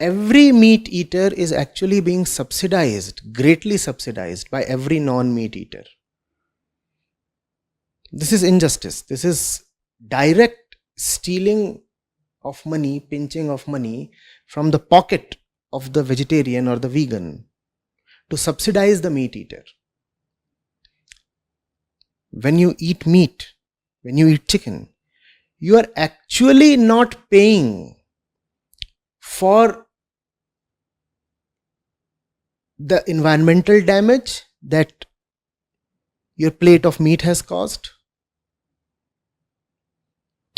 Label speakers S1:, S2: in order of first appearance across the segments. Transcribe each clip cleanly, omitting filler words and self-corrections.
S1: every meat eater is actually being subsidized, greatly subsidized by every non-meat eater. This is injustice. This is direct stealing of money, pinching of money from the pocket of the vegetarian or the vegan to subsidize the meat eater. When you eat meat, when you eat chicken, you are actually not paying for the environmental damage that your plate of meat has caused.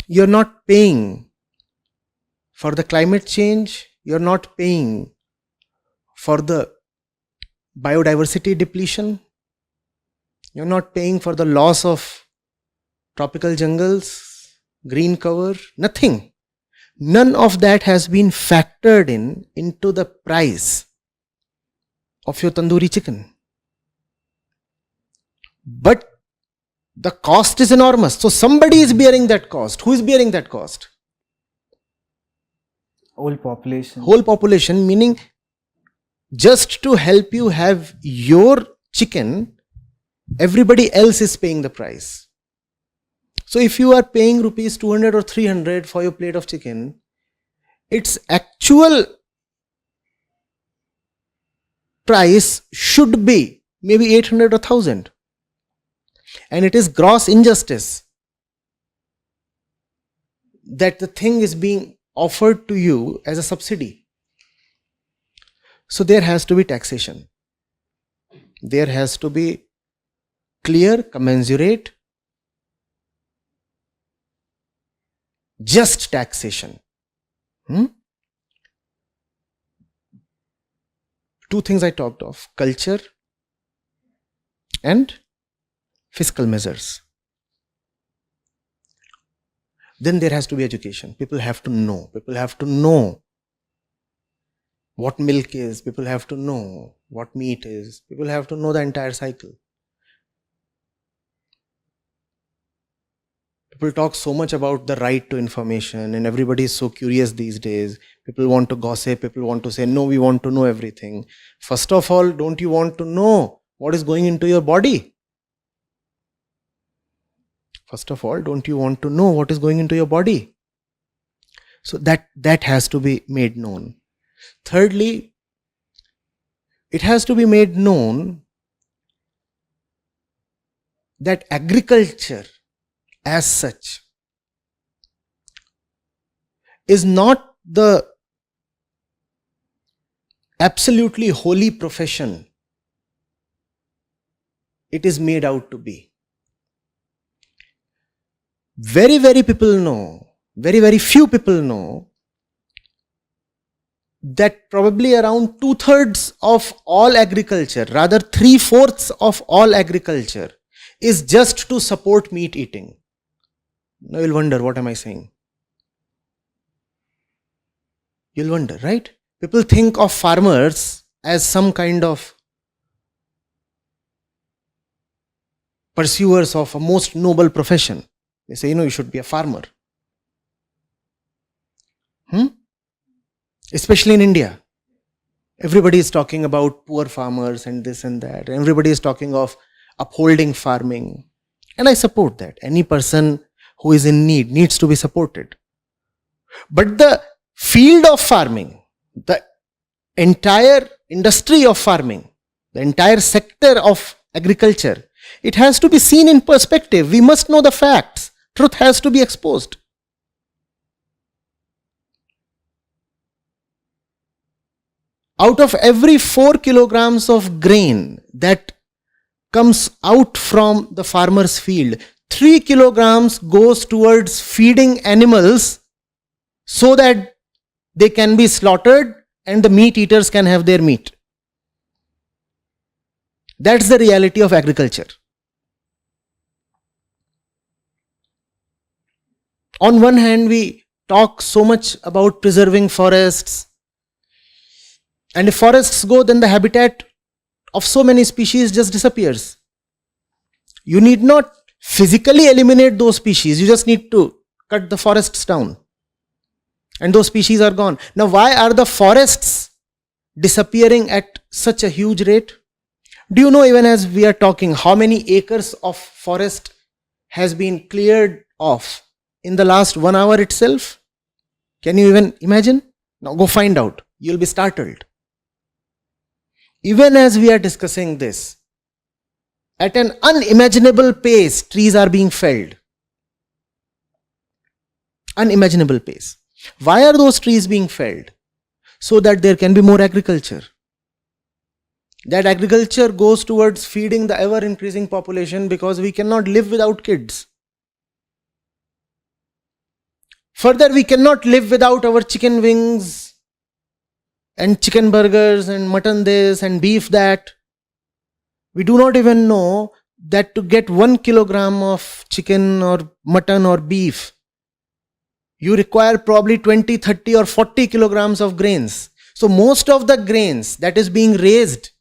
S1: You're not paying for the climate change. You're not paying for the biodiversity depletion. You're not paying for the loss of tropical jungles, green cover, nothing. None of that has been factored into the price of your tandoori chicken. But the cost is enormous. So somebody is bearing that cost. Who is bearing that cost?
S2: Whole population.
S1: Whole population, meaning just to help you have your chicken, everybody else is paying the price. So if you are paying rupees 200 or 300 for your plate of chicken, its actual price should be maybe 800 or 1000. And it is gross injustice that the thing is being offered to you as a subsidy. So there has to be taxation. There has to be clear, commensurate, just taxation. Two things I talked of: culture and fiscal measures. Then there has to be education. People have to know. People have to know what milk is. People have to know what meat is. People have to know the entire cycle. People talk so much about the right to information, and everybody is so curious these days. People want to gossip. People want to say, no, we want to know everything. First of all, don't you want to know what is going into your body? First of all, don't you want to know what is going into your body? So that has to be made known. Thirdly, it has to be made known that agriculture as such is not the absolutely holy profession it is made out to be. Very few people know that probably around 2/3 of all agriculture, rather 3/4 of all agriculture, is just to support meat eating. Now you'll wonder, what am I saying? You'll wonder, right? People think of farmers as some kind of pursuers of a most noble profession. They say, you should be a farmer. Especially in India. Everybody is talking about poor farmers and this and that. Everybody is talking of upholding farming. And I support that. Any person who is in need needs to be supported. But the field of farming, the entire industry of farming, the entire sector of agriculture, it has to be seen in perspective. We must know the facts. Truth has to be exposed. Out of every 4 kilograms of grain that comes out from the farmer's field, 3 kilograms goes towards feeding animals so that they can be slaughtered and the meat eaters can have their meat. That's the reality of agriculture. On one hand, we talk so much about preserving forests, and if forests go, then the habitat of so many species just disappears. You need not physically eliminate those species, you just need to cut the forests down. and those species are gone. Now, why are the forests disappearing at such a huge rate? Do you know, even as we are talking, how many acres of forest has been cleared off in the last 1 hour itself? Can you even imagine? Now go find out. You'll be startled. Even as we are discussing this, at an unimaginable pace, trees are being felled. Unimaginable pace. Why are those trees being felled? So that there can be more agriculture. That agriculture goes towards feeding the ever increasing population, because we cannot live without kids. Further, we cannot live without our chicken wings and chicken burgers and mutton this and beef that. We do not even know that to get 1 kilogram of chicken or mutton or beef, you require probably 20, 30 or 40 kilograms of grains. So most of the grains that is being raised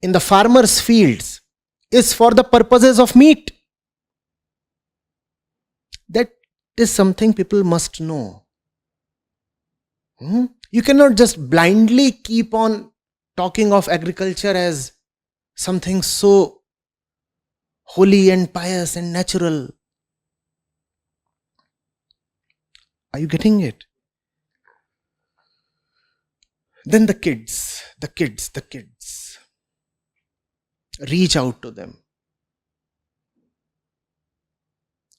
S1: in the farmers' fields is for the purposes of meat. That is something people must know. You cannot just blindly keep on talking of agriculture as something so holy and pious and natural. Are you getting it? Then the kids. Reach out to them.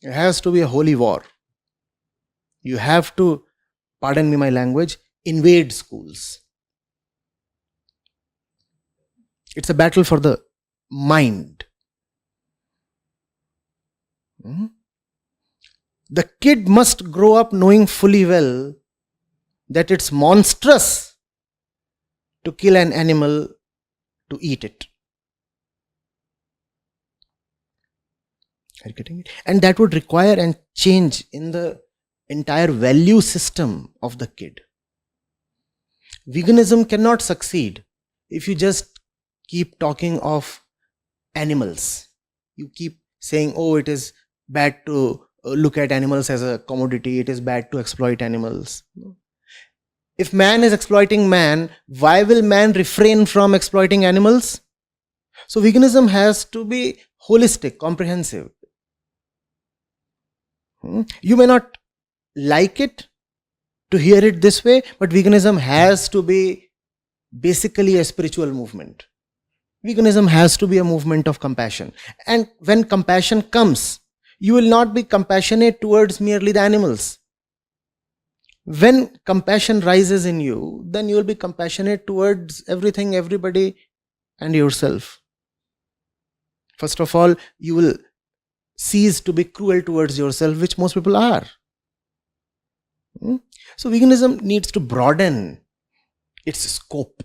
S1: It has to be a holy war. You have to, pardon me my language, invade schools. It's a battle for the mind. The kid must grow up knowing fully well that it's monstrous to kill an animal to eat it. Are you getting it? And that would require a change in the entire value system of the kid. Veganism cannot succeed if you just keep talking of animals. You keep saying, oh, it is bad to look at animals as a commodity, it is bad to exploit animals. If man is exploiting man, why will man refrain from exploiting animals? So veganism has to be holistic, comprehensive. You may not like it to hear it this way, but veganism has to be basically a spiritual movement. Veganism has to be a movement of compassion. And when compassion comes, you will not be compassionate towards merely the animals. When compassion rises in you, then you will be compassionate towards everything, everybody, and yourself. First of all, you will cease to be cruel towards yourself, which most people are. So veganism needs to broaden its scope.